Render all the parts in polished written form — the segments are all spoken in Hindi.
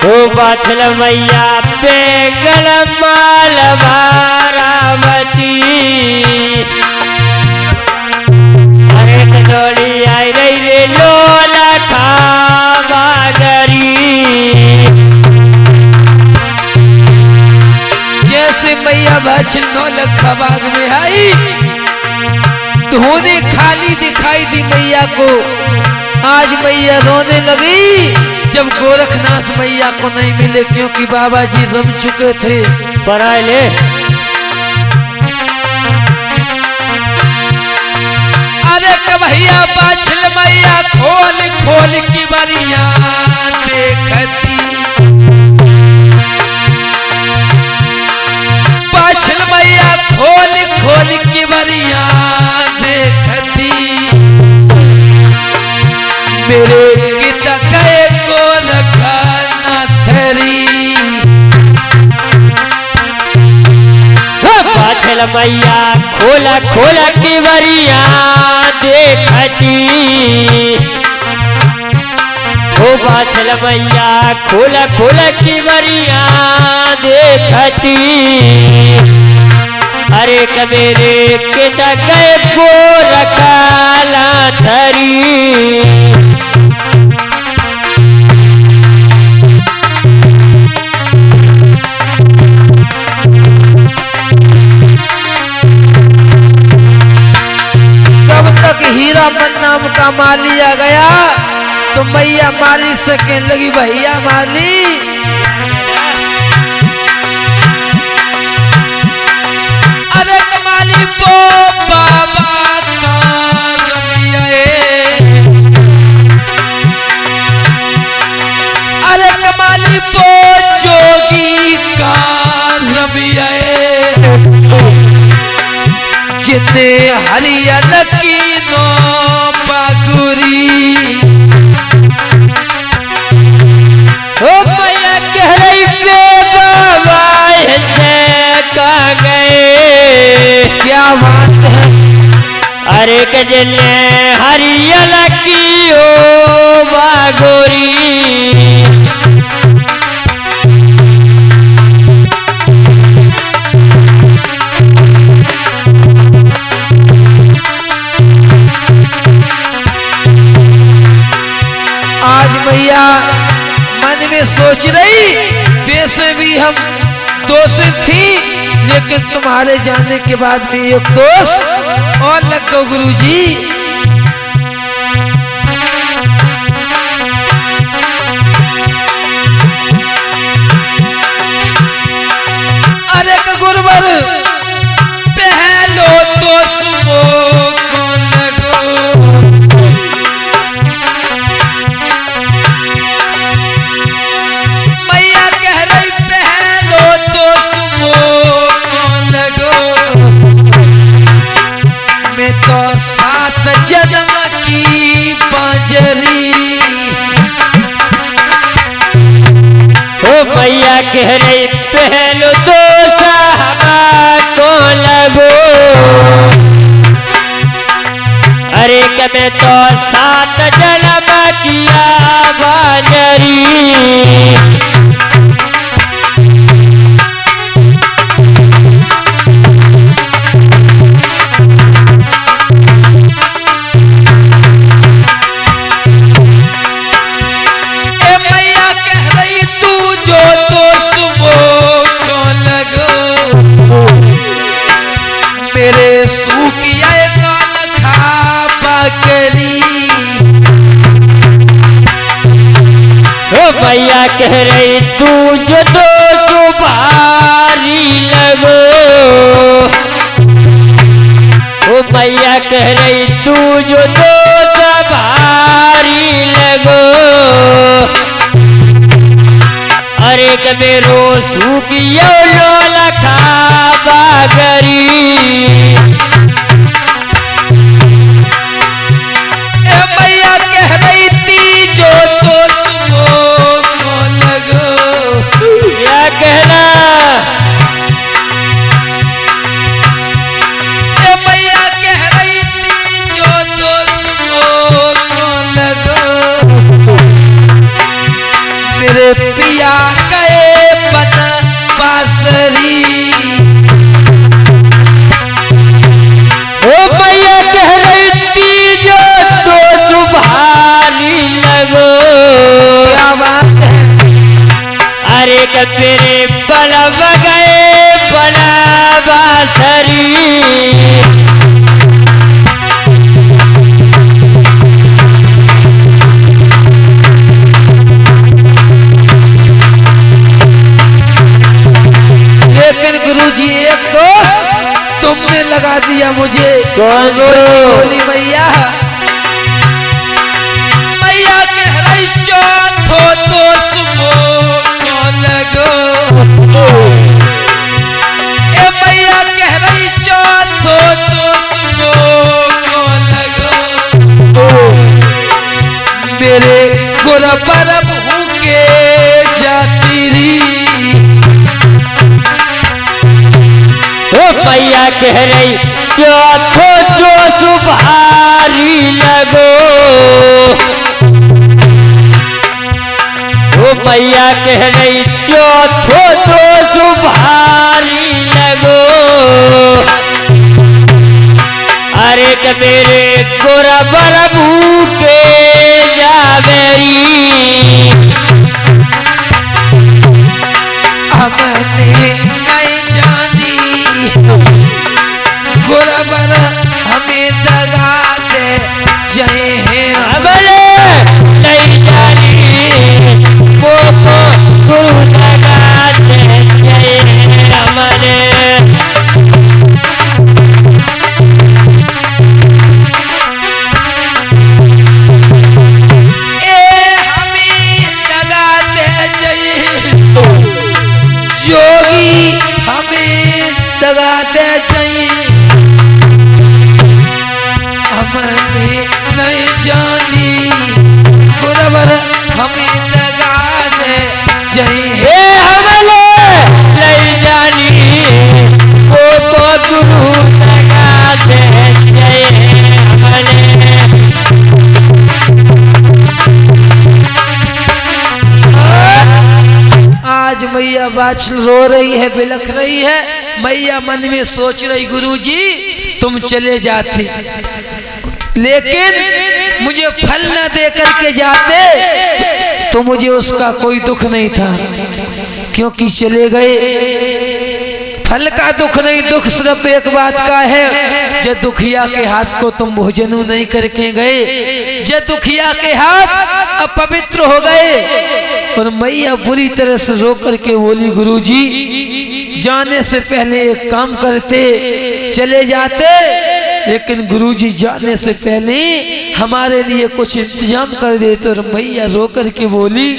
ओ बाछल मैया पे गलमाल बारामती अरे कटोली आई रही रे लोला खावागरी जैसे मैया बाछल नौलखा बाग में आई धोने खाली दिखाई दी मैया को। आज मैया रोने लगी जब गोरखनाथ मैया को नहीं मिले, क्योंकि बाबा जी रम चुके थे। पराए ले अरे कन्हैया बाछल मैया खोल खोल की बरिया देखती, बाछल मैया खोल खोल की बरिया देखती, मेरे किता गए को रखा न थरी। बाछल मैया खोला खोला की बरिया देखती हो बाछल मैया खोला खोला की बरिया देखती अरे कबेरे के गए को रखाला थरी। हीरा मन नाम का माली आ गया तो मैया माली से कहने लगी भैया माली अरे कमाली पो बाबा का रमिया अरे कमाली पो जोगी का रमिया जितने हरियल की नो बागुरी। ओ मैया कह रही पे बाबा से का गए क्या बात है। अरे कजने हरियल की ओ बागोरी मैया मन में सोच रही वैसे भी हम दोषी थी, लेकिन तुम्हारे जाने के बाद में एक दोष और लग गो गुरुजी। अरे गुरुवर पहलो तो सुबह को लगो तो सात जन्म की बाजरी। ओ मैया कह रही पहलो तो को लगो अरे कमे तो सात जन्म किया बाजरी। मेरे सूखिया नौलखा बकरी। ओ मैया कह रही तू जो दो सुपारी लगो ओ मैया कह रही तू जो दो सुपारी लगो अरे कबेरो सूखियो नौलखा बागरी। मैया कह रही थी जो तो सुबह को लगो क्या कहना मैया कह रही थी जो तो सुबह को बांसुरी। ओ मैया कह रही तीजो तो सुभारी लगो। क्या बात है। अरे कबीरे बलब गए बना बांसुरी। लेकिन गुरुजी एक दोस्त तुमने लगा दिया मुझे। कौन बोली मैया, मैया कह रही चौथो दोस्त मोको लगो। ए मैया कह रही चौथो दोस्त मोको लगो। मेरे गुरबर बहू के जाती री। ओ मैया कह रही चौथो तो सुभारी लगो। ओ मैया कह रही चौथो तो सुभारी लगो। अरे कबीरे गोरबर भूखे जावेरी। हमने नहीं जानी गुरबर हमें दगा दे जय हैं। अबले नहीं जानी वो तो गुरु लगाते जय हमने। जोगी हमें दगाते चाहिए। हमने नहीं जानी गुरबर हमें दगाते चाहिए। हमने नहीं जानी वो तो गुरु लगाते जय हमने। आज मैया बाछ रो रही है, बिलख रही है। मैया मन में सोच रही गुरुजी तुम चले जाते, लेकिन मुझे फल न दे करके जाते तो मुझे उसका कोई दुख नहीं था, क्योंकि चले गए। फल का दुख नहीं, दुख सिर्फ एक बात का है, जब दुखिया के हाथ को तुम भोजनू नहीं करके गए, जब दुखिया के हाथ अपवित्र हो गए। और मैया बुरी तरह से रो करके बोली गुरुजी जाने से पहले एक काम करते, चले जाते, लेकिन गुरुजी जाने से पहले हमारे लिए कुछ इंतजाम कर देते। और मैया रो करके बोली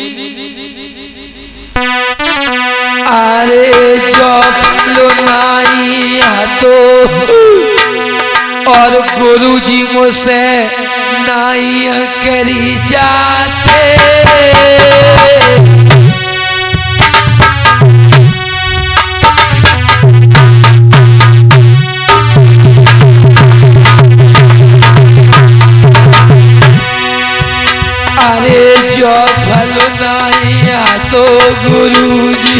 अरे जो फलो नाई तो और गुरुजी मुझसे नाई करी जाते। अरे जो फल नाइया तो गुरुजी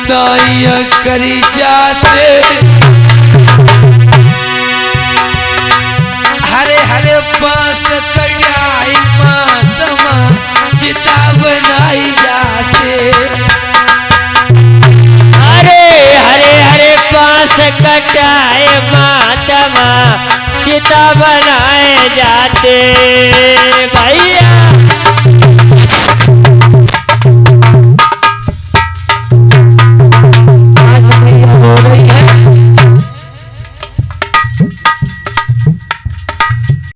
नाइया करी जाते। हरे हरे बांस कटाई मातमा चिता बनाई जाते। अरे हरे हरे बांस कटाए मातमा चिता बनाए जाते। भैया